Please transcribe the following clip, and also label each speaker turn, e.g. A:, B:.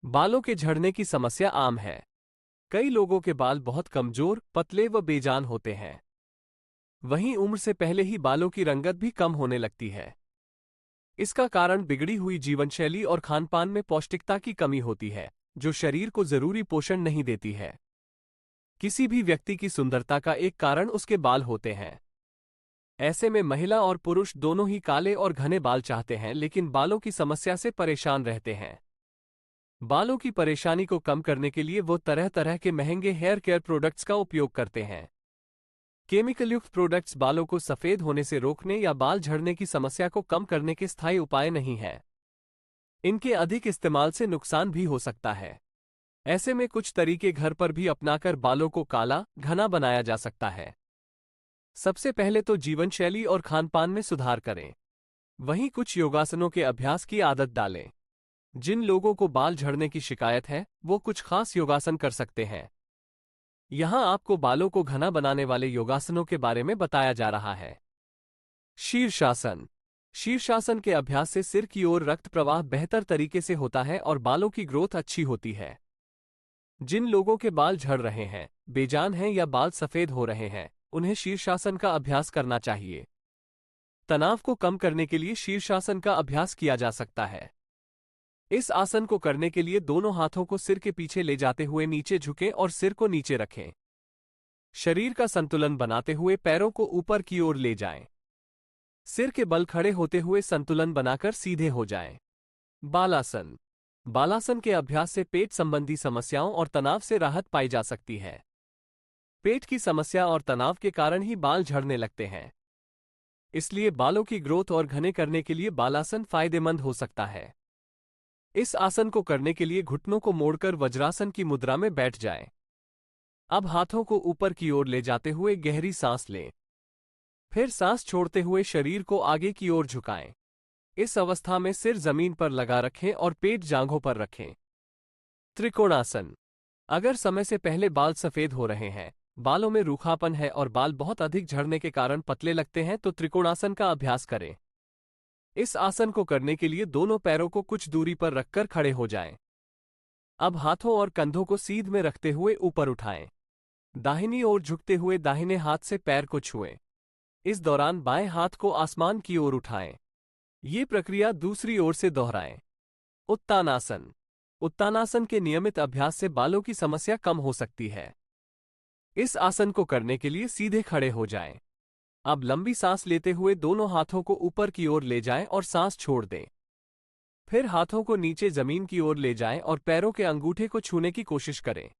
A: बालों के झड़ने की समस्या आम है। कई लोगों के बाल बहुत कमजोर, पतले व बेजान होते हैं। वहीं उम्र से पहले ही बालों की रंगत भी कम होने लगती है। इसका कारण बिगड़ी हुई जीवनशैली और खानपान में पौष्टिकता की कमी होती है, जो शरीर को जरूरी पोषण नहीं देती है। किसी भी व्यक्ति की सुंदरता का एक कारण उसके बाल होते हैं। ऐसे में महिला और पुरुष दोनों ही काले और घने बाल चाहते हैं, लेकिन बालों की समस्या से परेशान रहते हैं। बालों की परेशानी को कम करने के लिए वो तरह तरह के महंगे हेयर केयर प्रोडक्ट्स का उपयोग करते हैं। केमिकल युक्त प्रोडक्ट्स बालों को सफेद होने से रोकने या बाल झड़ने की समस्या को कम करने के स्थायी उपाय नहीं हैं। इनके अधिक इस्तेमाल से नुकसान भी हो सकता है। ऐसे में कुछ तरीके घर पर भी अपनाकर बालों को काला, घना बनाया जा सकता है। सबसे पहले तो जीवनशैली और खानपान में सुधार करें। वहीं कुछ योगासनों के अभ्यास की आदत डालें। जिन लोगों को बाल झड़ने की शिकायत है, वो कुछ खास योगासन कर सकते हैं। यहां आपको बालों को घना बनाने वाले योगासनों के बारे में बताया जा रहा है। शीर्षासन। शीर्षासन के अभ्यास से सिर की ओर रक्त प्रवाह बेहतर तरीके से होता है और बालों की ग्रोथ अच्छी होती है। जिन लोगों के बाल झड़ रहे हैं, बेजान हैं या बाल सफेद हो रहे हैं, उन्हें शीर्षासन का अभ्यास करना चाहिए। तनाव को कम करने के लिए शीर्षासन का अभ्यास किया जा सकता है। इस आसन को करने के लिए दोनों हाथों को सिर के पीछे ले जाते हुए नीचे झुकें और सिर को नीचे रखें। शरीर का संतुलन बनाते हुए पैरों को ऊपर की ओर ले जाएं। सिर के बल खड़े होते हुए संतुलन बनाकर सीधे हो जाएं। बालासन। बालासन के अभ्यास से पेट संबंधी समस्याओं और तनाव से राहत पाई जा सकती है। पेट की समस्या और तनाव के कारण ही बाल झड़ने लगते हैं। इसलिए बालों की ग्रोथ और घने करने के लिए बालासन फायदेमंद हो सकता है। इस आसन को करने के लिए घुटनों को मोड़कर वज्रासन की मुद्रा में बैठ जाएं। अब हाथों को ऊपर की ओर ले जाते हुए गहरी सांस लें। फिर सांस छोड़ते हुए शरीर को आगे की ओर झुकाएं। इस अवस्था में सिर जमीन पर लगा रखें और पेट जांघों पर रखें। त्रिकोणासन। अगर समय से पहले बाल सफेद हो रहे हैं, बालों में रूखापन है और बाल बहुत अधिक झड़ने के कारण पतले लगते हैं, तो त्रिकोणासन का अभ्यास करें। इस आसन को करने के लिए दोनों पैरों को कुछ दूरी पर रखकर खड़े हो जाएं। अब हाथों और कंधों को सीध में रखते हुए ऊपर उठाएं। दाहिनी ओर झुकते हुए दाहिने हाथ से पैर को छुएं। इस दौरान बाएं हाथ को आसमान की ओर उठाएं। ये प्रक्रिया दूसरी ओर से दोहराएं। उत्तानासन। उत्तानासन के नियमित अभ्यास से बालों की समस्या कम हो सकती है। इस आसन को करने के लिए सीधे खड़े हो जाएं। अब लंबी सांस लेते हुए दोनों हाथों को ऊपर की ओर ले जाएं और सांस छोड़ दें। फिर हाथों को नीचे जमीन की ओर ले जाएं और पैरों के अंगूठे को छूने की कोशिश करें।